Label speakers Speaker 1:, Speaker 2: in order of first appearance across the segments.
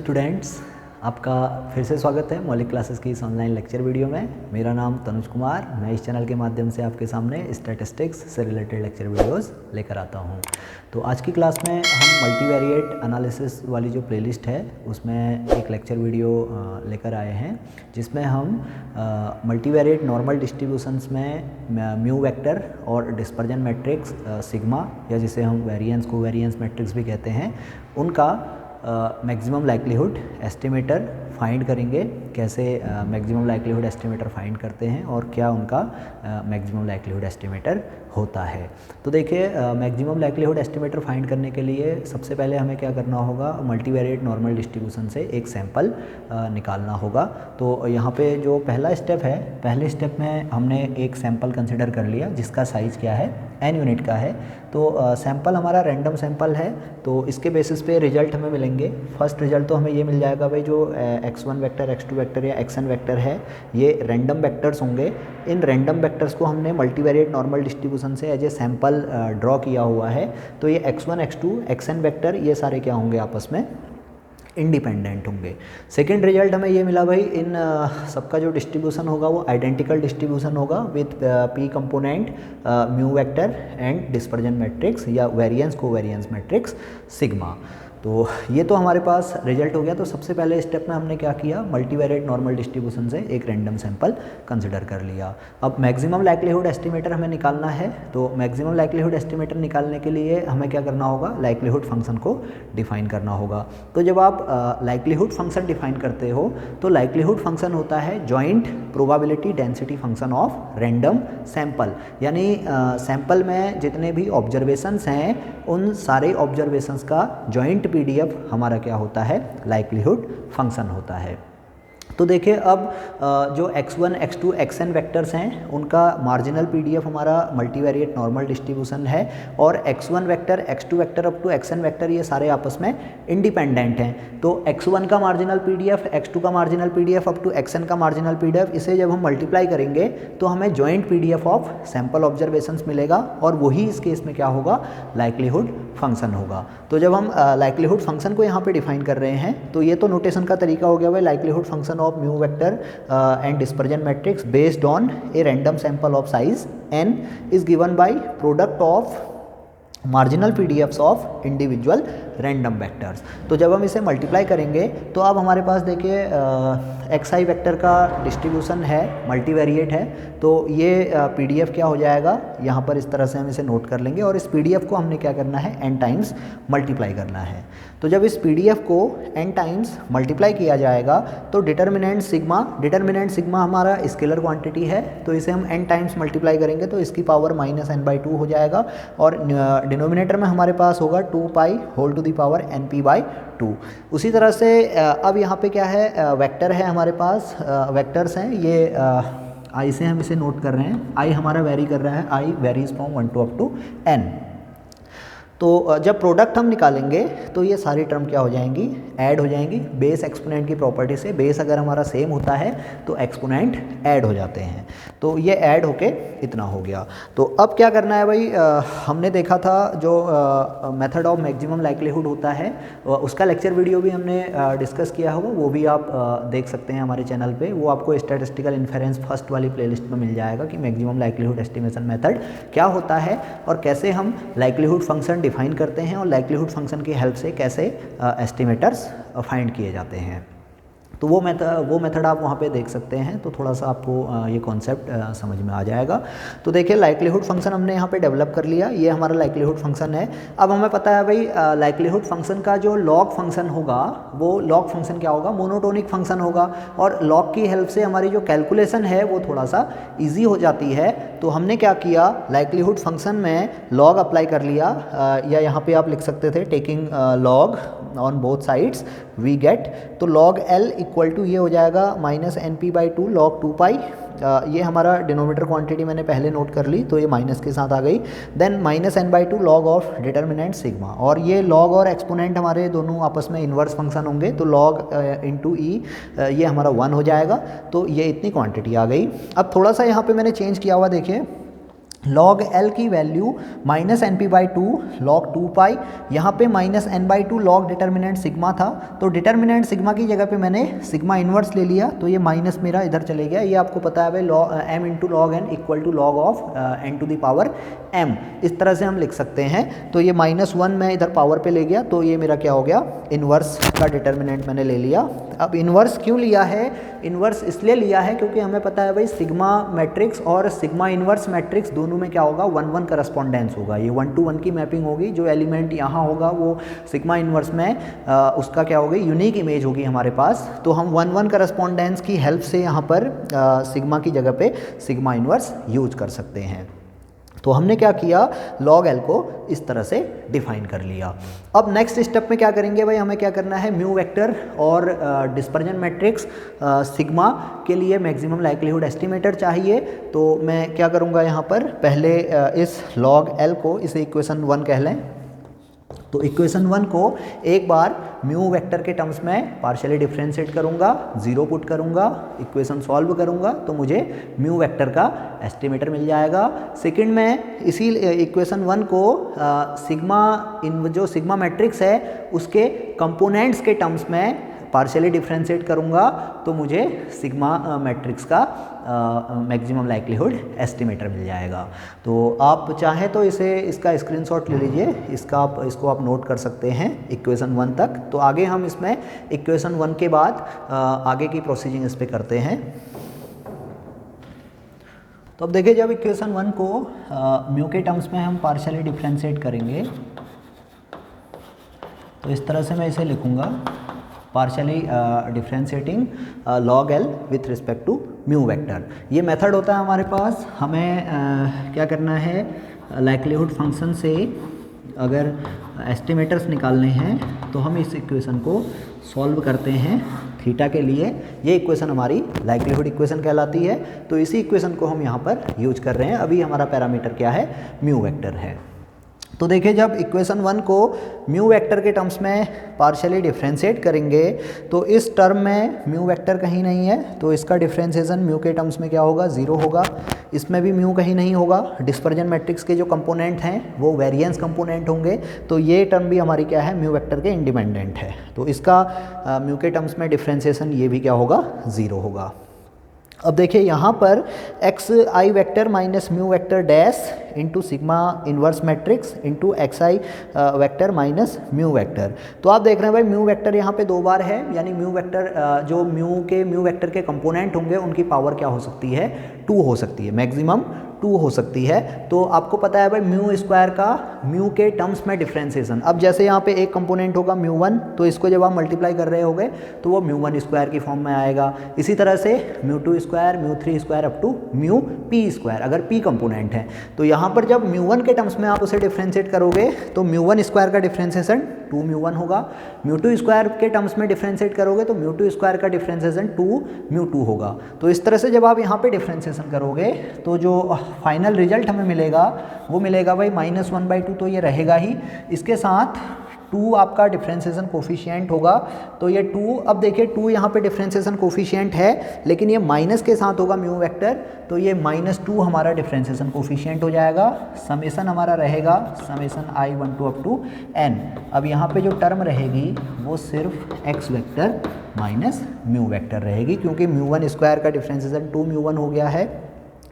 Speaker 1: Students, आपका फिर से स्वागत है मौलिक क्लासेस की इस ऑनलाइन लेक्चर वीडियो में। मेरा नाम तनुज कुमार। मैं इस चैनल के माध्यम से आपके सामने स्टैटिस्टिक्स से रिलेटेड लेक्चर वीडियोस लेकर आता हूं। तो आज की क्लास में हम मल्टीवेरिएट एनालिसिस वाली जो प्लेलिस्ट है उसमें एक लेक्चर वीडियो लेकर आए हैं, जिसमें हम मल्टीवेरिएट नॉर्मल डिस्ट्रीब्यूशंस में म्यू वेक्टर और डिस्पर्जन मैट्रिक्स सिग्मा, या जिसे हम वेरिएंस कोवेरिएंस मैट्रिक्स भी कहते हैं, उनका मैक्सिमम लाइक्लीहुड एस्टिमेटर फाइंड करेंगे। कैसे मैक्सिमम लाइक्लीहुड एस्टिमेटर फाइंड करते हैं और क्या उनका मैक्सिमम लाइक्लीहुड एस्टिमेटर होता है। तो देखिए, मैक्सिमम लाइक्लीहुड एस्टिमेटर फाइंड करने के लिए सबसे पहले हमें क्या करना होगा, मल्टीवेरिएट नॉर्मल डिस्ट्रीब्यूशन से एक सैंपल निकालना होगा। तो यहाँ पे जो पहला स्टेप है, पहले स्टेप में हमने एक सैंपल कंसिडर कर लिया जिसका साइज़ क्या है, n यूनिट का है। तो सैंपल हमारा रैंडम सैंपल है, तो इसके बेसिस पे रिजल्ट हमें मिलेंगे। फर्स्ट रिजल्ट तो हमें ये मिल जाएगा भाई, जो x1 वेक्टर, x2 वेक्टर या xn वेक्टर है, ये रैंडम वेक्टर्स होंगे। इन रैंडम वेक्टर्स को हमने मल्टीवेरिएट नॉर्मल डिस्ट्रीब्यूशन से एज ए सैंपल ड्रॉ किया हुआ है। तो ये x1, x2, xn वेक्टर ये सारे क्या होंगे, आपस में इंडिपेंडेंट होंगे। सेकेंड रिजल्ट हमें ये मिला भाई, इन सबका जो डिस्ट्रीब्यूशन होगा वो आइडेंटिकल डिस्ट्रीब्यूशन होगा with P component mu vector and dispersion matrix या वेरिएंस कोवेरिएंस मैट्रिक्स सिग्मा। तो ये तो हमारे पास रिजल्ट हो गया। तो सबसे पहले स्टेप में हमने क्या किया, मल्टीवेरिएट नॉर्मल डिस्ट्रीब्यूशन से एक रैंडम सैंपल कंसिडर कर लिया। अब मैक्सिमम लाइक्लीहुड एस्टिमेटर हमें निकालना है। तो मैक्सिमम लाइक्लीहुड एस्टिमेटर निकालने के लिए हमें क्या करना होगा, लाइक्लीहुड फंक्शन को डिफाइन करना होगा। तो जब आप लाइक्लीहुड फंक्शन डिफाइन करते हो तो लाइक्लीहुड फंक्शन होता है joint probability density function of random sample. यानी सैंपल में जितने भी ऑब्जर्वेशंस हैं उन सारे ऑब्जर्वेशंस का जॉइंट पीडीएफ हमारा क्या होता है, लाइक्लीहुड फंक्शन होता है। तो देखिए, अब जो x1, x2, xn वेक्टर्स हैं उनका मार्जिनल पीडीएफ हमारा मल्टीवेरिएट नॉर्मल डिस्ट्रीब्यूशन है, और x1 vector, x2 vector up to xn vector ये सारे आपस में इंडिपेंडेंट हैं। तो x1 का मार्जिनल पीडीएफ, x2 का marginal PDF up to xn का मार्जिनल पीडीएफ, इसे जब हम मल्टीप्लाई करेंगे तो हमें joint PDF of sample observations मिलेगा, और वही इस केस में क्या होगा, लाइक्लीहुड फंक्शन होगा। तो जब हम लाइक्लीहुड फंक्शन को यहाँ पे डिफाइन कर रहे हैं तो ये तो नोटेशन का तरीका हो गया भाई, likelihood function of mu vector and dispersion matrix based on a random sample of size n is given by product of marginal PDFs of individual random vectors. तो जब हम इसे मल्टीप्लाई करेंगे तो अब हमारे पास देखिए xi वेक्टर का डिस्ट्रीब्यूशन है, मल्टीवेरिएट है। तो ये पीडीएफ क्या हो जाएगा, यहाँ पर इस तरह से हम इसे नोट कर लेंगे, और इस पीडीएफ को हमने क्या करना है, n टाइम्स मल्टीप्लाई करना है। तो जब इस पीडीएफ को n टाइम्स मल्टीप्लाई किया जाएगा तो डिटर्मिनेंट सिग्मा हमारा स्केलर क्वांटिटी है, तो इसे हम n टाइम्स मल्टीप्लाई करेंगे तो इसकी पावर -n/2 हो जाएगा, और डिनोमिनेटर में हमारे पास होगा 2 pi whole to the power np/2। उसी तरह से अब यहाँ पे क्या है, वेक्टर है हमारे पास, वेक्टर्स हैं ये आई से हम इसे नोट कर रहे हैं। आई हमारा वेरी कर रहा है, आई varies from 1 to up to n। तो जब प्रोडक्ट हम निकालेंगे तो ये सारी टर्म क्या हो जाएंगी, ऐड हो जाएंगी। बेस एक्सपोनेंट की प्रॉपर्टी से बेस अगर हमारा सेम होता है तो एक्सपोनेंट ऐड हो जाते हैं। तो ये ऐड होके इतना हो गया। तो अब क्या करना है भाई, हमने देखा था जो मेथड ऑफ मैक्सिमम लाइक्लीहुड होता है, उसका लेक्चर वीडियो भी हमने डिस्कस किया होगा, वो भी आप देख सकते हैं हमारे चैनल पे। वो आपको स्टैटिस्टिकल इन्फेरेंस फर्स्ट वाली प्लेलिस्ट में मिल जाएगा कि मैक्सिमम लाइक्लीहुड एस्टिमेशन मेथड क्या होता है और कैसे हम लाइक्लीहुड फंक्शन डिफाइन करते हैं, और लाइक्लीहुड फंक्शन की हेल्प से कैसे एस्टिमेटर्स फाइंड किए जाते हैं। तो वो मेथड आप वहाँ पे देख सकते हैं, तो थोड़ा सा आपको ये कॉन्सेप्ट समझ में आ जाएगा। तो देखिए, लाइक्लीहुड फंक्शन हमने यहाँ पे डेवलप कर लिया, ये हमारा लाइक्लीहुड फंक्शन है। अब हमें पता है भाई, लाइक्लीहुड फंक्शन का जो लॉग फंक्शन होगा, वो लॉग फंक्शन क्या होगा, मोनोटोनिक फंक्शन होगा, और लॉग की हेल्प से हमारी जो कैलकुलेशन है वो थोड़ा सा ईजी हो जाती है। तो हमने क्या किया, लाइक्लीहुड फंक्शन में लॉग अप्लाई कर लिया, या यहाँ पे आप लिख सकते थे taking log on both sides we get. तो लॉग L इक्वल टू ये हो जाएगा -np/2 log 2 पाई। ये हमारा डिनोमिनेटर क्वांटिटी मैंने पहले नोट कर ली, तो ये माइनस के साथ आ गई। Then -n/2 log of determinant sigma, और ये लॉग और एक्सपोनेंट हमारे दोनों आपस में इन्वर्स फंक्शन होंगे, तो log इंटू ई ये हमारा 1 हो जाएगा। तो ये इतनी क्वांटिटी आ गई। अब थोड़ा सा यहाँ पे मैंने चेंज किया हुआ, देखिए log L की value minus N P by two log 2 pi, यहाँ पे minus N by two log determinant sigma था, तो डिटर्मिनेंट सिग्मा की जगह पे मैंने सिग्मा इन्वर्स ले लिया, तो ये माइनस मेरा इधर चले गया। ये आपको पता है भाई log M into log N equal to log of N to the power M, इस तरह से हम लिख सकते हैं। तो ये -1 मैं इधर पावर पे ले गया, तो ये मेरा क्या हो गया, इन्वर्स का डिटर्मिनेंट मैंने ले लिया। अब इन्वर्स क्यों लिया है, इन्वर्स इसलिए लिया है क्योंकि हमें पता है भाई सिग्मा मैट्रिक्स और सिग्मा इन्वर्स मैट्रिक्स दोनों में क्या होगा, 1-1 करस्पॉन्डेंस होगा, ये 1-to-1 की मैपिंग होगी। जो एलिमेंट यहाँ होगा वो सिग्मा इन्वर्स में उसका क्या होगी, यूनिक इमेज होगी हमारे पास। तो हम 1-1 करस्पॉन्डेंस की हेल्प से यहाँ पर सिग्मा की जगह पे सिग्मा इन्वर्स यूज कर सकते हैं। तो हमने क्या किया, log L को इस तरह से डिफाइन कर लिया। अब नेक्स्ट स्टेप में क्या करेंगे भाई, हमें क्या करना है, म्यू वेक्टर और डिस्पर्जन मैट्रिक्स सिग्मा के लिए मैक्सिमम लाइक्लीहुड एस्टिमेटर चाहिए। तो मैं क्या करूँगा, यहाँ पर पहले इस log L को, इसे इक्वेशन 1 कह लें, तो इक्वेशन 1 को एक बार म्यू वेक्टर के टर्म्स में पार्शियली डिफरेंशिएट करूंगा, 0 पुट करूंगा, इक्वेशन सॉल्व करूंगा, तो मुझे म्यू वेक्टर का एस्टिमेटर मिल जाएगा। सेकंड में इसी इक्वेशन 1 को जो सिग्मा मैट्रिक्स है उसके कंपोनेंट्स के टर्म्स में पार्शियली डिफरेंशिएट करूंगा, तो मुझे सिग्मा मैट्रिक्स का मैक्सिमम लाइक्लीहुड एस्टिमेटर मिल जाएगा। तो आप चाहें तो इसका स्क्रीनशॉट ले लीजिए, इसको आप नोट कर सकते हैं इक्वेशन 1 तक। तो आगे हम इसमें इक्वेशन 1 के बाद आगे की प्रोसीजिंग इस पे करते हैं। तो अब देखिए, जब इक्वेशन 1 को म्यू के टर्म्स में हम पार्शियली डिफरेंशिएट करेंगे, तो इस तरह से मैं इसे लिखूंगा, partially differentiating log L with respect to mu vector. ये मेथड होता है हमारे पास। हमें क्या करना है, लाइक्लीहुड फंक्शन से अगर एस्टिमेटर्स निकालने हैं तो हम इस इक्वेशन को सॉल्व करते हैं थीटा के लिए। ये इक्वेशन हमारी लाइक्लीहुड इक्वेशन कहलाती है। तो इसी इक्वेशन को हम यहाँ पर यूज कर रहे हैं। अभी हमारा पैरामीटर क्या है, म्यू वेक्टर है। तो देखिए, जब इक्वेशन 1 को म्यू वेक्टर के टर्म्स में पार्शियली डिफरेंशिएट करेंगे तो इस टर्म में म्यू वेक्टर कहीं नहीं है, तो इसका डिफरेंशिएशन म्यू के टर्म्स में क्या होगा, 0 होगा। इसमें भी म्यू कहीं नहीं होगा। डिस्पर्जन मैट्रिक्स के जो कंपोनेंट हैं वो वेरिएंस कंपोनेंट होंगे, तो ये टर्म भी हमारी क्या है, म्यू वेक्टर के इंडिपेंडेंट है। तो इसका म्यू के टर्म्स में डिफरेंशिएशन ये भी क्या होगा, 0 होगा। अब देखिए, यहाँ पर X I vector minus mu vector dash into sigma inverse matrix into x I vector minus mu vector. तो आप देख रहे हैं भाई, म्यू वेक्टर यहाँ पे 2 बार है, यानी म्यू वेक्टर जो म्यू वेक्टर के कंपोनेंट होंगे उनकी पावर क्या हो सकती है, 2 हो सकती है, मैक्सिमम 2 हो सकती है। तो आपको पता है भाई म्यू स्क्वायर का म्यू के टर्म्स में डिफरेंशिएशन। अब जैसे यहाँ पे एक कंपोनेंट होगा म्यू1, तो इसको जब आप मल्टीप्लाई कर रहे होगे तो वो म्यू1 स्क्वायर की फॉर्म में आएगा। इसी तरह से म्यू2 स्क्वायर, म्यू3 square up to mu P square, अगर पी कंपोनेंट है। तो यहाँ पर जब म्यू1 के टर्म्स में आप उसे डिफरेंशिएट करोगे तो म्यू1 स्क्वायर का डिफरेंशिएशन 2 म्यू1 होगा। म्यू2 स्क्वायर के टर्म्स में डिफरेंशिएट करोगे तो म्यू2 स्क्वायर का डिफरेंशिएशन 2 म्यू2 होगा। तो इस तरह से जब आप यहाँ पे डिफरेंशिएशन करोगे तो जो फाइनल रिजल्ट हमें मिलेगा वो मिलेगा भाई -1/2, तो ये रहेगा ही। इसके साथ 2 आपका डिफरेंशिएशन कोफिशिएंट होगा, तो ये 2, अब देखिए 2 यहाँ पे डिफरेंशिएशन कोफिशिएंट है, लेकिन ये माइनस के साथ होगा म्यू वेक्टर, तो ये -2 हमारा डिफरेंशिएशन कोफिशिएंट हो जाएगा। समेशन हमारा रहेगा summation i1 to up to n। अब यहाँ पे जो टर्म रहेगी वो सिर्फ x vector minus mu vector रहेगी, क्योंकि म्यू1 स्क्वायर का डिफरेंशिएशन 2 म्यू1 हो गया है।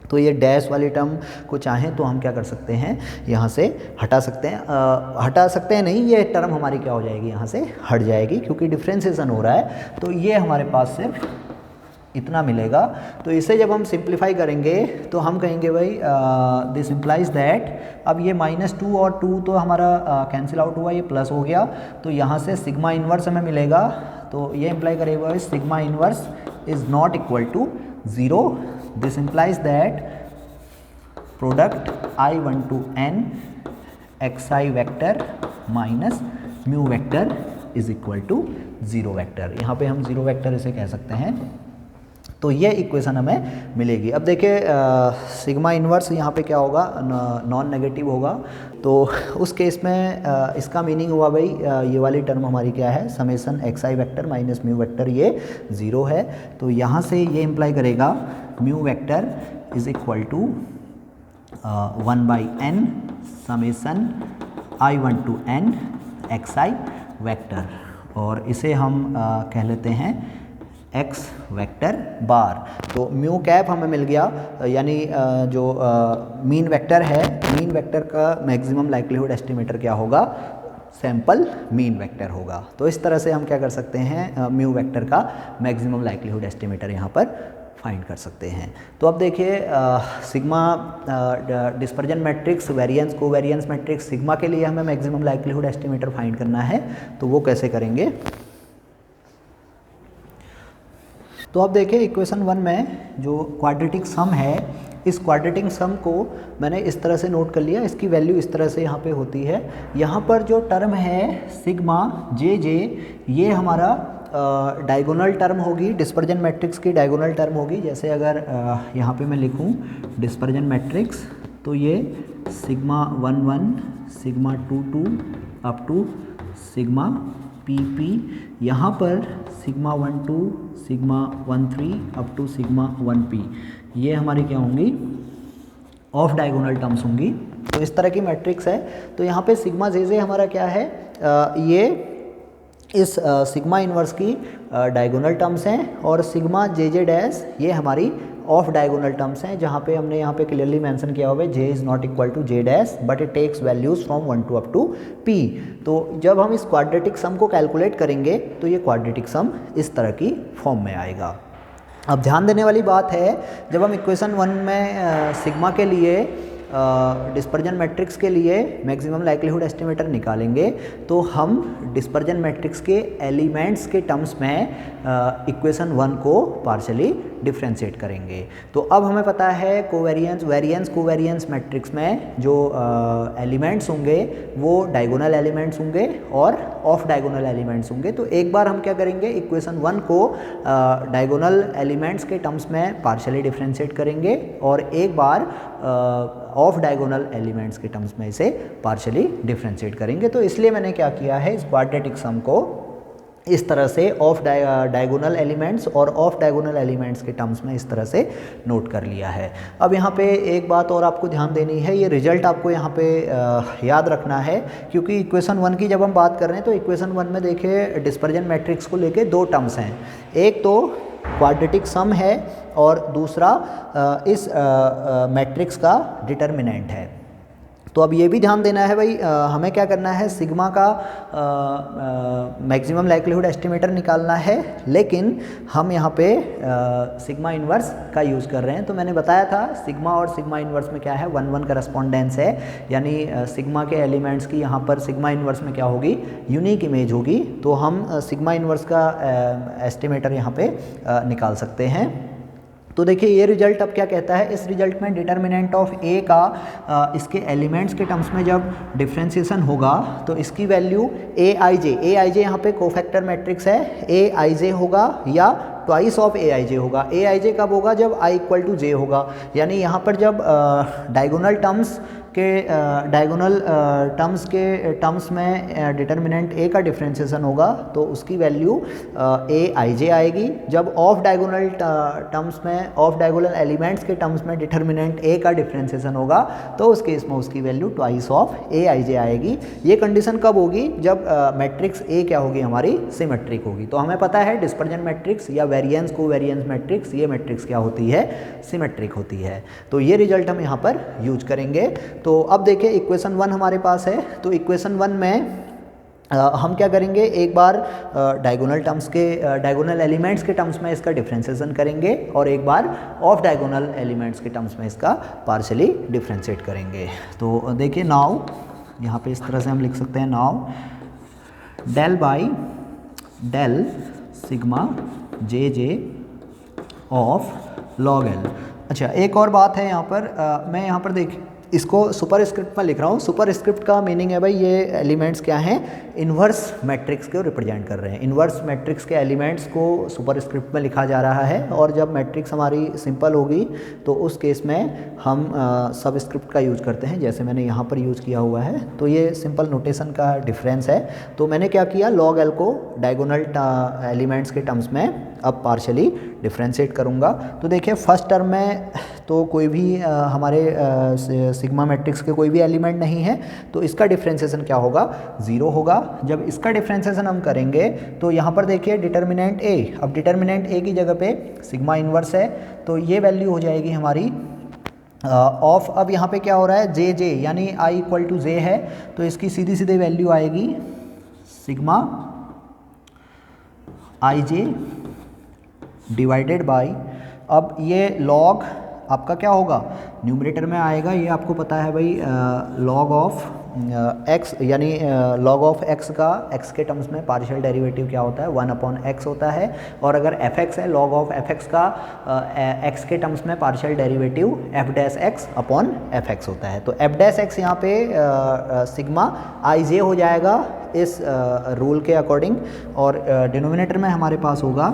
Speaker 1: तो ये डैश वाली टर्म को चाहें तो हम क्या कर सकते हैं, यहाँ से हटा सकते हैं, नहीं, ये टर्म हमारी क्या हो जाएगी, यहाँ से हट जाएगी, क्योंकि डिफरेंशिएशन हो रहा है। तो ये हमारे पास सिर्फ इतना मिलेगा। तो इसे जब हम सिंप्लीफाई करेंगे तो हम कहेंगे भाई दिस इम्प्लाइज दैट, अब ये -2 और 2 तो हमारा कैंसिल आउट हुआ, ये प्लस हो गया, तो यहाँ से सिग्मा इन्वर्स हमें मिलेगा। तो ये इम्प्लाई करेगा sigma inverse is not equal to 0। This implies that product I1 to n xi vector minus mu vector is equal to 0 vector. यहाँ पे हम 0 वेक्टर इसे कह सकते हैं। तो ये इक्वेशन हमें मिलेगी। अब देखिए, सिग्मा इन्वर्स यहाँ पे क्या होगा, नॉन नेगेटिव होगा। तो उस केस में इसका मीनिंग हुआ भाई ये वाली टर्म हमारी क्या है, summation X I vector minus mu vector, ये 0 है। तो यहाँ से ये इम्प्लाई करेगा mu vector is equal to 1/n summation I1 to n xi vector, और इसे हम कह लेते हैं x वेक्टर बार। तो म्यू कैप हमें मिल गया, यानी जो मीन वेक्टर है, मीन वेक्टर का मैक्सिमम लाइक्लीहुड एस्टिमेटर क्या होगा, सैंपल मीन वेक्टर होगा। तो इस तरह से हम क्या कर सकते हैं, म्यू वेक्टर का मैक्सिमम लाइक्लीहुड एस्टिमेटर यहाँ पर फाइंड कर सकते हैं। तो अब देखिए sigma dispersion matrix, variance covariance matrix, sigma के लिए हमें मैक्सिमम लाइक्लीहुड एस्टिमेटर फाइंड करना है, तो वो कैसे करेंगे। तो अब देखिए इक्वेशन 1 में जो क्वाड्रेटिक सम है, इस क्वाड्रेटिक सम को मैंने इस तरह से नोट कर लिया, इसकी वैल्यू इस तरह से यहाँ पे होती है। यहाँ पर जो टर्म है सिग्मा जे जे, ये हमारा डायगोनल टर्म होगी, डिस्पर्जन मैट्रिक्स की डायगोनल टर्म होगी। जैसे अगर यहाँ पे मैं लिखूँ डिस्पर्जन मैट्रिक्स, तो ये sigma 1 1 sigma 2 2 up to sigma P P, यहाँ पर sigma 1 2 sigma 1 3 up to sigma 1 P, ये हमारी क्या होंगी, ऑफ डायगोनल टर्म्स होंगी। तो इस तरह की मैट्रिक्स है। तो यहाँ पे सिग्मा जे जे हमारा क्या है, ये इस सिग्मा इन्वर्स की डायगोनल टर्म्स हैं, और सिग्मा जे जे डैश ये हमारी ऑफ डायगोनल टर्म्स हैं, जहाँ पे हमने यहाँ पे क्लियरली मेंशन किया हुआ है J is not equal to J dash but it takes values from 1 to up to P. तो जब हम इस क्वाड्रेटिक सम को कैलकुलेट करेंगे तो ये क्वाड्रेटिक सम इस तरह की फॉर्म में आएगा। अब ध्यान देने वाली बात है, जब हम इक्वेशन 1 में सिग्मा के लिए डिस्पर्जन मैट्रिक्स के लिए मैक्सिमम लाइक्लीहुड एस्टिमेटर निकालेंगे, तो हम डिस्पर्जन मैट्रिक्स के एलिमेंट्स के टर्म्स में इक्वेशन 1 को पार्शियली डिफ्रेंशिएट करेंगे। तो अब हमें पता है कोवेरिएंस, वेरिएंस कोवेरिएंस मैट्रिक्स में जो एलिमेंट्स होंगे वो डायगोनल एलिमेंट्स होंगे और ऑफ डायगोनल एलिमेंट्स होंगे। तो एक बार हम क्या करेंगे, इक्वेशन 1 को डायगोनल एलिमेंट्स के टर्म्स में पार्शियली डिफ्रेंशिएट करेंगे, और एक बार ऑफ डायगोनल एलिमेंट्स के टर्म्स में इसे पार्शियली डिफ्रेंशिएट करेंगे। तो इसलिए मैंने क्या किया है, इस क्वाड्रेटिक सम को इस तरह से ऑफ डायगोनल एलिमेंट्स और ऑफ डायगोनल एलिमेंट्स के टर्म्स में इस तरह से नोट कर लिया है। अब यहाँ पे एक बात और आपको ध्यान देनी है, ये रिजल्ट आपको यहाँ पे याद रखना है, क्योंकि इक्वेशन 1 की जब हम बात कर रहे हैं तो इक्वेशन 1 में देखिए डिस्पर्जन मैट्रिक्स को लेके दो टर्म्स हैं, एक तो क्वाड्रेटिक सम है और दूसरा इस मैट्रिक्स का डिटर्मिनेंट है। तो अब ये भी ध्यान देना है भाई, हमें क्या करना है, सिग्मा का मैक्सिमम लाइक्लीहुड एस्टिमेटर निकालना है, लेकिन हम यहाँ पे सिग्मा इन्वर्स का यूज़ कर रहे हैं। तो मैंने बताया था सिग्मा और सिग्मा इन्वर्स में क्या है, 1-1 करस्पॉन्डेंस है, यानी सिग्मा के एलिमेंट्स की यहाँ पर सिग्मा इन्वर्स में क्या होगी, यूनिक इमेज होगी। तो हम सिग्मा इन्वर्स का एस्टिमेटर यहाँ पे निकाल सकते हैं। तो देखिए ये रिजल्ट अब क्या कहता है, इस रिजल्ट में डिटर्मिनेंट ऑफ ए का इसके एलिमेंट्स के टर्म्स में जब डिफ्रेंशिएशन होगा तो इसकी वैल्यू ए आई जे यहाँ पे कोफैक्टर मैट्रिक्स है, ए आई जे होगा या ट्वाइस ऑफ ए आई जे होगा। ए आई जे कब होगा, जब आई इक्वल टू जे होगा, यानी यहाँ पर जब डायगोनल टर्म्स के टर्म्स में डिटर्मिनेंट ए का डिफ्रेंशिएशन होगा तो उसकी वैल्यू ए आई जे आएगी। जब ऑफ डायगोनल टर्म्स में, ऑफ डायगोनल एलिमेंट्स के टर्म्स में डिटर्मिनेंट ए का डिफ्रेंशिएशन होगा तो उस केस में उसकी value twice of A I जे आएगी। ये कंडीशन कब होगी, जब मैट्रिक्स ए क्या होगी, हमारी सिमेट्रिक होगी। तो हमें पता है डिस्पर्जन मैट्रिक्स या वेरिएंस कोवेरिएंस मैट्रिक्स, ये मैट्रिक्स क्या होती है, सिमेट्रिक होती है। तो ये रिजल्ट हम यहाँ पर यूज करेंगे। तो अब देखिए इक्वेशन 1 हमारे पास है, तो इक्वेशन 1 में हम क्या करेंगे, एक बार डायगोनल एलिमेंट्स के टर्म्स में इसका डिफ्रेंशिएशन करेंगे और एक बार ऑफ डायगोनल एलिमेंट्स के टर्म्स में इसका पार्शियली डिफ्रेंशिएट करेंगे। तो देखिए नाउ यहाँ पे इस तरह से हम लिख सकते हैं, now del by del sigma J J of log L. अच्छा एक और बात है यहाँ पर, मैं यहाँ पर इसको सुपर स्क्रिप्ट में लिख रहा हूँ। सुपर स्क्रिप्ट का मीनिंग है भाई, ये एलिमेंट्स क्या हैं, इन्वर्स मैट्रिक्स को रिप्रेजेंट कर रहे हैं। इन्वर्स मैट्रिक्स के एलिमेंट्स को सुपरस्क्रिप्ट में लिखा जा रहा है, और जब मैट्रिक्स हमारी सिंपल होगी तो उस केस में हम सबस्क्रिप्ट का यूज़ करते हैं, जैसे मैंने यहाँ पर यूज़ किया हुआ है। तो ये सिंपल नोटेशन का डिफरेंस है। तो मैंने क्या किया, लॉग एल को डायगोनल एलिमेंट्स के टर्म्स में अब पार्शली डिफ्रेंशिएट करूँगा। तो देखिए फर्स्ट टर्म में तो कोई भी हमारे सिग्मा मैट्रिक्स के कोई भी एलिमेंट नहीं है, तो इसका डिफ्रेंशिएशन क्या होगा, 0 होगा। जब इसका डिफ्रेंशिएशन हम करेंगे तो यहाँ पर देखिए डिटर्मिनेंट ए, अब डिटर्मिनेंट ए की जगह पे सिग्मा इन्वर्स है, तो ये वैल्यू हो जाएगी हमारी ऑफ, अब यहाँ पे क्या हो रहा है, जे जे यानी आई इक्वल टू जे है, तो इसकी सीधी सीधी वैल्यू आएगी sigma i J divided by, अब ये लॉग आपका क्या होगा, न्यूमरेटर में आएगा, ये आपको पता है भाई, लॉग ऑफ एक्स, यानी लॉग ऑफ एक्स का एक्स के टर्म्स में पार्शियल डेरिवेटिव क्या होता है, 1/x होता है। और अगर एफ एक्स है, लॉग ऑफ एफ एक्स का एक्स के टर्म्स में partial derivative F dash x upon F x होता है। तो एफ डैश एक्स यहाँ पे सिग्मा आई जे हो जाएगा इस रूल के अकॉर्डिंग, और डिनोमिनेटर में हमारे पास होगा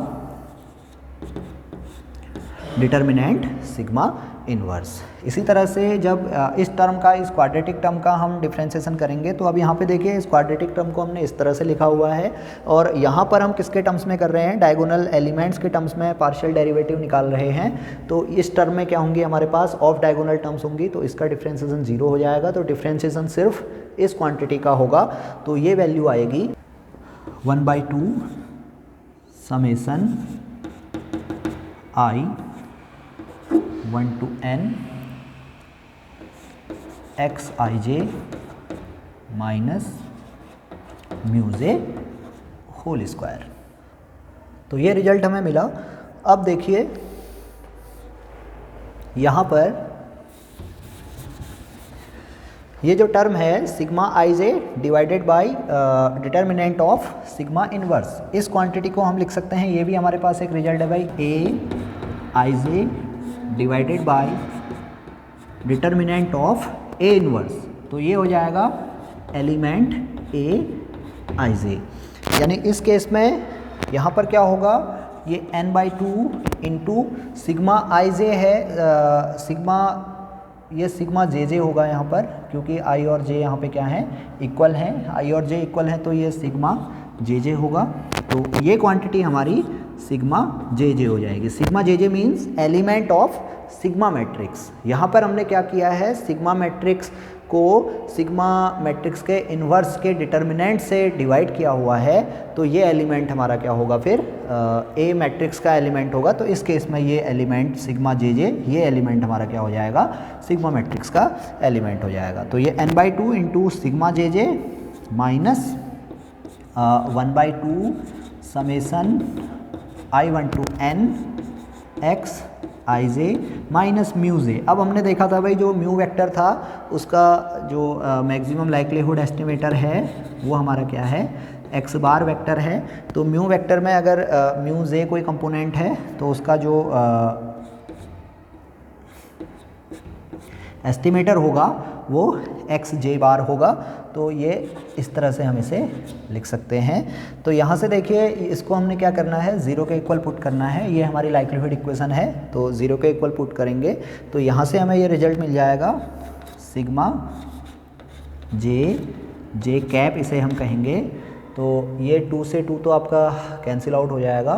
Speaker 1: डिटर्मिनेंट सिग्मा इन्वर्स। इसी तरह से जब इस टर्म का, इस क्वाड्रेटिक टर्म का हम डिफ्रेंशिएशन करेंगे, तो अब यहाँ पे देखिए इस क्वाड्रेटिक टर्म को हमने इस तरह से लिखा हुआ है, और यहाँ पर हम किसके टर्म्स में कर रहे हैं, डायगोनल एलिमेंट्स के टर्म्स में पार्शियल डेरिवेटिव निकाल रहे हैं। तो इस टर्म में क्या होंगी, हमारे पास ऑफ डायगोनल टर्म्स होंगी, तो इसका डिफ्रेंशिएशन 0 हो जाएगा। तो डिफ्रेंशिएशन सिर्फ इस क्वान्टिटी का होगा, तो ये वैल्यू आएगी 1/2 summation I 1 to n X I J minus mu J whole square. तो ये रिजल्ट हमें मिला। अब देखिए यहाँ पर ये जो टर्म है sigma i J divided by determinant of sigma inverse, इस क्वांटिटी को हम लिख सकते हैं, ये भी हमारे पास एक रिजल्ट है भाई, A I J divided by determinant of A inverse, तो ये हो जाएगा एलिमेंट ए आई जे। यानी इस केस में यहाँ पर क्या होगा, ये n/2 इंटू सिग्मा आई जे है, ये सिग्मा जे जे होगा यहाँ पर, क्योंकि आई और जे यहाँ पे क्या है, इक्वल हैं, आई और जे इक्वल हैं, तो ये सिग्मा जे जे होगा। तो ये क्वांटिटी हमारी सिग्मा जे जे हो जाएगी। Sigma J J means element of sigma matrix. यहाँ पर हमने क्या किया है, सिग्मा मैट्रिक्स को सिग्मा मैट्रिक्स के इन्वर्स के डिटर्मिनेंट से डिवाइड किया हुआ है, तो ये एलिमेंट हमारा क्या होगा फिर, ए मैट्रिक्स का एलिमेंट होगा। तो इस केस में ये एलिमेंट सिग्मा जे जे, ये एलिमेंट हमारा क्या हो जाएगा, सिग्मा मैट्रिक्स का एलिमेंट हो जाएगा। तो ये n/2 into sigma J J minus 1/2 summation I1 to n X I J minus mu J. अब हमने देखा था भाई, जो म्यू वेक्टर था उसका जो मैक्सिमम लाइक्लीहुड एस्टिमेटर है वो हमारा क्या है, एक्स बार वेक्टर है। तो म्यू वेक्टर में अगर म्यू जे कोई कंपोनेंट है तो उसका जो एस्टिमेटर होगा वो एक्स जे बार होगा। तो ये इस तरह से हम इसे लिख सकते हैं। तो यहाँ से देखिए इसको हमने क्या करना है, 0 के इक्वल पुट करना है। ये हमारी लाइक्लीहुड इक्वेशन है, तो 0 के इक्वल पुट करेंगे तो यहाँ से हमें ये रिजल्ट मिल जाएगा, सिग्मा जे कैप इसे हम कहेंगे। तो ये 2 से 2 तो आपका कैंसिल आउट हो जाएगा।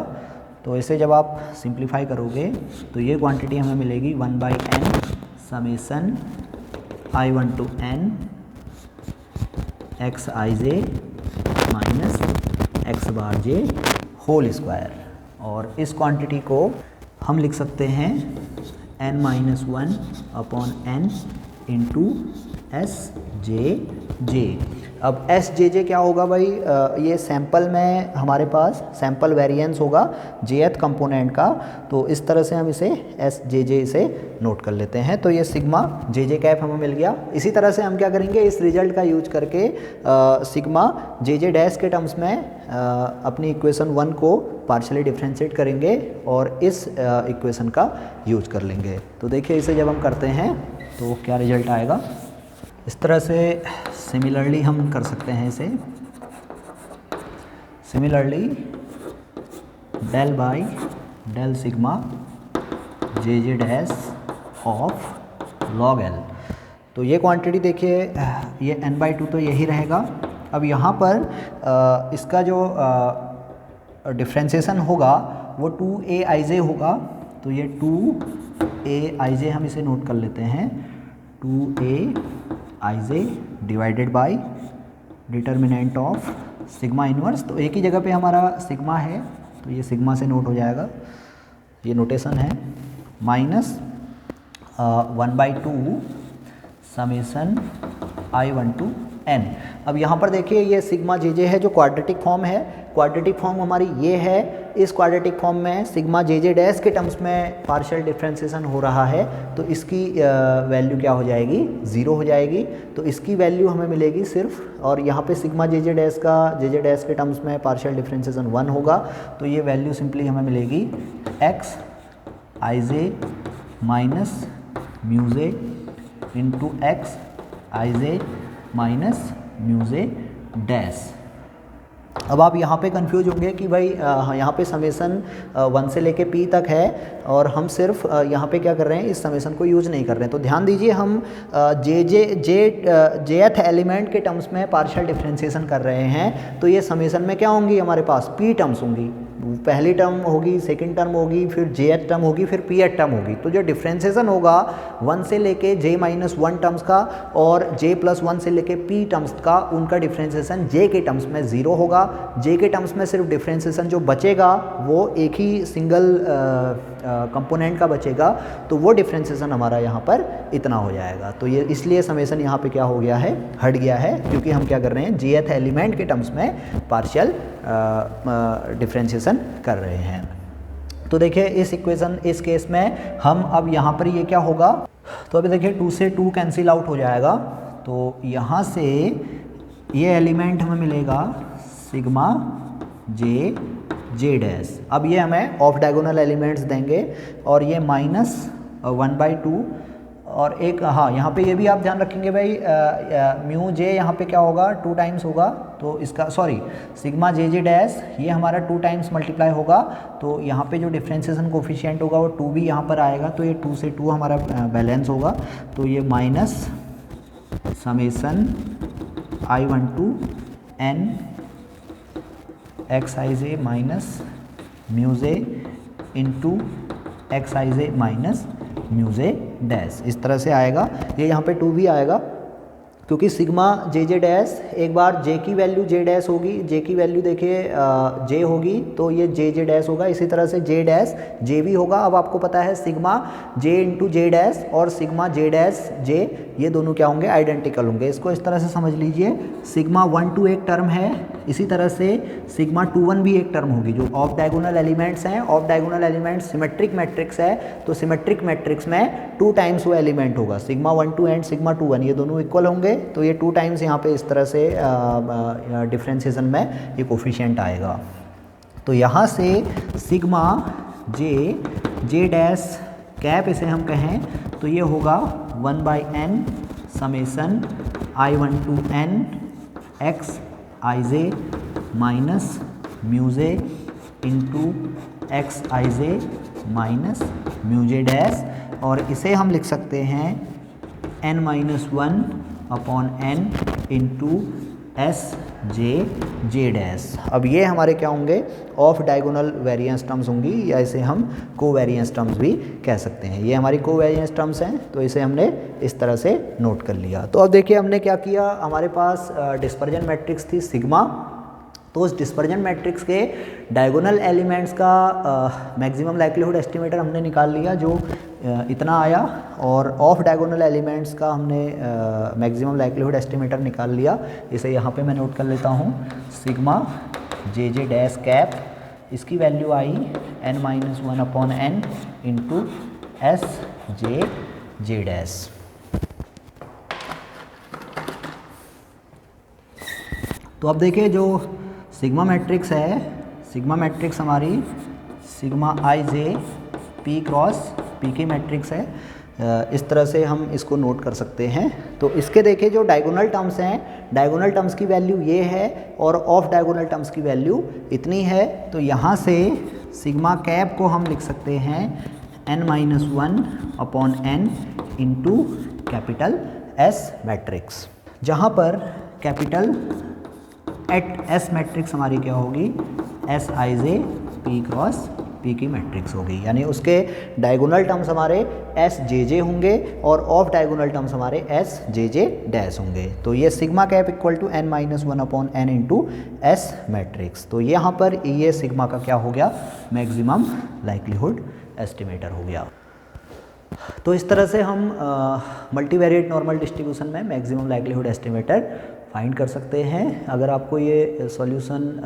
Speaker 1: तो इसे जब आप सिंप्लीफाई करोगे तो ये क्वांटिटी हमें मिलेगी 1/n summation I1 to n X I J minus X bar J whole square. और इस क्वांटिटी को हम लिख सकते हैं n-1 upon n into S जे जे। अब एस जे जे क्या होगा भाई, ये सैंपल में हमारे पास सैंपल वेरिएंस होगा जेथ कंपोनेंट का। तो इस तरह से हम इसे एस जे जे इसे नोट कर लेते हैं। तो ये सिग्मा जे जे कैप हमें मिल गया। इसी तरह से हम क्या करेंगे, इस रिजल्ट का यूज करके सिग्मा जे जे डैश के टर्म्स में अपनी इक्वेशन 1 को पार्शियली डिफ्रेंशिएट करेंगे और इस इक्वेशन का यूज कर लेंगे। तो देखिए इसे जब हम करते हैं तो क्या रिजल्ट आएगा। इस तरह से सिमिलरली हम कर सकते हैं इसे। Similarly del by del sigma J J dash of log L. तो ये क्वांटिटी देखिए, ये n/2 तो यही रहेगा। अब यहाँ पर इसका जो डिफ्रेंसिएशन होगा वो 2aij होगा। तो ये 2aij हम इसे नोट कर लेते हैं, 2aij divided by determinant of sigma inverse. तो एक ही जगह पे हमारा सिग्मा है तो ये सिग्मा से नोट हो जाएगा, ये नोटेशन है, minus 1/2 summation I1 to n। अब यहाँ पर देखिए ये सिग्मा जे जे है जो क्वाड्रेटिक फॉर्म है, क्वाड्रेटिक फॉर्म हमारी ये है। इस क्वाड्रेटिक फॉर्म में सिग्मा जे जे डैश के टर्म्स में पार्शियल डिफ्रेंसिएशन हो रहा है, तो इसकी वैल्यू क्या हो जाएगी, 0 हो जाएगी। तो इसकी वैल्यू हमें मिलेगी सिर्फ, और यहाँ पे सिग्मा जे जे डैश का जे जे डैश के टर्म्स में पार्शियल डिफ्रेंसिएशन 1 होगा, तो ये वैल्यू सिंपली हमें मिलेगी x ij minus mu j into x ij minus mu j dash. अब आप यहाँ पे कंफ्यूज होंगे कि भाई यहाँ पे समेसन 1 से लेके p तक है और हम सिर्फ यहाँ पे क्या कर रहे हैं, इस समेसन को यूज नहीं कर रहे हैं। तो ध्यान दीजिए, हम जेथ एलिमेंट के टर्म्स में पार्शियल डिफ्रेंसिएशन कर रहे हैं, तो ये समेसन में क्या होंगी, हमारे पास p टर्म्स होंगी। पहली टर्म होगी, सेकंड टर्म होगी, फिर जेथ टर्म होगी, फिर pth टर्म होगी। तो जो डिफ्रेंसिएशन होगा 1 से लेके j-1 टर्म्स का और j+1 से लेके p टर्म्स का, उनका डिफ्रेंसिएशन j के टर्म्स में 0 होगा। j के टर्म्स में सिर्फ डिफ्रेंसिएशन जो बचेगा वो एक ही सिंगल कंपोनेंट का बचेगा, तो वो डिफ्रेंसिएशन हमारा यहाँ पर इतना हो जाएगा। तो ये इसलिए समेसन यहाँ पे क्या हो गया है, हट गया है, क्योंकि हम क्या कर रहे हैं, jth एलिमेंट के टर्म्स में पार्शियल डिफ्रेंसिएशन कर रहे हैं। तो देखिए इस इक्वेशन, इस केस में हम अब यहाँ पर ये क्या होगा, तो अभी देखिए 2 से 2 कैंसिल आउट हो जाएगा। तो यहाँ से ये एलिमेंट हमें मिलेगा सिग्मा जे जे डैश। अब ये हमें ऑफ डायगोनल एलिमेंट्स देंगे और ये माइनस 1/2 और एक, हाँ यहाँ पे ये भी आप ध्यान रखेंगे भाई, म्यू जे यहाँ पे क्या होगा, 2 टाइम्स होगा। तो इसका सिग्मा जे जे डैश ये हमारा 2 टाइम्स मल्टीप्लाई होगा, तो यहाँ पे जो डिफ्रेंसिएशन कोफिशिएंट होगा वो 2 भी यहाँ पर आएगा, तो ये 2 से 2 हमारा बैलेंस होगा। तो ये minus summation I1 to n x i j minus mu j into x I J minus mu j dash, इस तरह से आएगा। ये यहाँ पे 2 भी आएगा क्योंकि सिग्मा जे जे डैश, एक बार j की वैल्यू j डैश होगी, j की वैल्यू देखिए j होगी, तो ये j j डैश होगा। इसी तरह से j डैश j भी होगा। अब आपको पता है sigma j into J dash और सिग्मा j डैश j, ये दोनों क्या होंगे, आइडेंटिकल होंगे। इसको इस तरह से समझ लीजिए, सिग्मा 1 2 एक टर्म है, इसी तरह से सिग्मा 2 1 भी एक टर्म होगी। जो ऑफ डायगोनल एलिमेंट्स हैं, of diagonal elements symmetric matrix है, तो सिमेट्रिक मैट्रिक्स में 2 टाइम्स वो एलिमेंट होगा। सिग्मा 1 2 एंड सिग्मा 2 1 ये दोनों इक्वल होंगे, तो ये 2 टाइम्स यहाँ पे इस तरह से डिफ्रेंसिएशन में ये कोफिशिएंट आएगा। तो यहाँ से सिग्मा जे जे डैश कैप इसे हम कहें तो ये होगा 1/n summation I1 to n x i j minus mu j into x I J minus mu j dash, और इसे हम लिख सकते हैं n-1 upon n into S जे जे डैश। अब ये हमारे क्या होंगे, ऑफ डायगोनल वेरिएंस टर्म्स होंगी, या इसे हम कोवेरिएंस टर्म्स भी कह सकते हैं। ये हमारी कोवेरिएंस टर्म्स हैं, तो इसे हमने इस तरह से नोट कर लिया। तो अब देखिए हमने क्या किया, हमारे पास डिस्पर्जन मैट्रिक्स थी सिग्मा, तो उस डिस्पर्जन मैट्रिक्स के डायगोनल एलिमेंट्स का मैक्सिमम लाइक्लीहुड एस्टिमेटर हमने निकाल लिया जो इतना आया, और ऑफ डायगोनल एलिमेंट्स का हमने मैक्सिमम लाइक्लीहुड एस्टिमेटर निकाल लिया। इसे यहाँ पे मैं नोट कर लेता हूँ, सिग्मा जे जे डैश कैप, इसकी वैल्यू आई n-1 upon n into S जे जे डैश। तो अब देखिए जो सिग्मा मैट्रिक्स है, सिग्मा मैट्रिक्स हमारी sigma i j p cross p की मैट्रिक्स है। इस तरह से हम इसको नोट कर सकते हैं। तो इसके देखिए जो डायगोनल टर्म्स हैं, डायगोनल टर्म्स की वैल्यू ये है और ऑफ डायगोनल टर्म्स की वैल्यू इतनी है। तो यहाँ से सिग्मा कैप को हम लिख सकते हैं n-1/n into capital S matrix, जहाँ पर कैपिटल एट S मैट्रिक्स हमारी क्या होगी, Sij P क्रॉस P की मैट्रिक्स होगी, यानी उसके डायगोनल टर्म्स हमारे Sjj होंगे और ऑफ डायगोनल टर्म्स हमारे Sjj डैश होंगे। तो ये sigma cap equal to n-1/n into S matrix. तो यहाँ पर ये सिग्मा का क्या हो गया, मैक्सिमम लाइक्लीहुड एस्टिमेटर हो गया। तो इस तरह से हम मल्टीवेरिएट नॉर्मल डिस्ट्रीब्यूशन में मैक्सिमम लाइक्लीहुड एस्टिमेटर फाइंड कर सकते हैं। अगर आपको ये सॉल्यूशन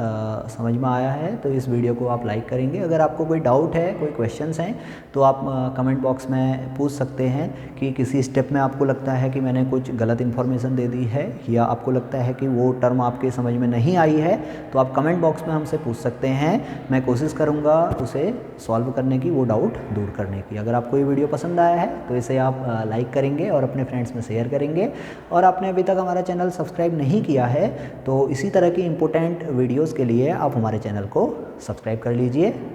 Speaker 1: समझ में आया है तो इस वीडियो को आप लाइक करेंगे। अगर आपको कोई डाउट है, कोई क्वेश्चंस हैं तो आप कमेंट बॉक्स में पूछ सकते हैं कि किसी स्टेप में आपको लगता है कि मैंने कुछ गलत इन्फॉर्मेशन दे दी है या आपको लगता है कि वो टर्म आपके समझ में नहीं आई है, तो आप कमेंट बॉक्स में हमसे पूछ सकते हैं। मैं कोशिश करूँगा उसे सॉल्व करने की, वो डाउट दूर करने की। अगर आपको ये वीडियो पसंद आया है तो इसे आप लाइक करेंगे और अपने फ्रेंड्स में शेयर करेंगे। और आपने अभी तक हमारा चैनल सब्सक्राइब नहीं किया है तो इसी तरह की इम्पोर्टेंट वीडियोस के लिए आप हमारे चैनल को सब्सक्राइब कर लीजिए।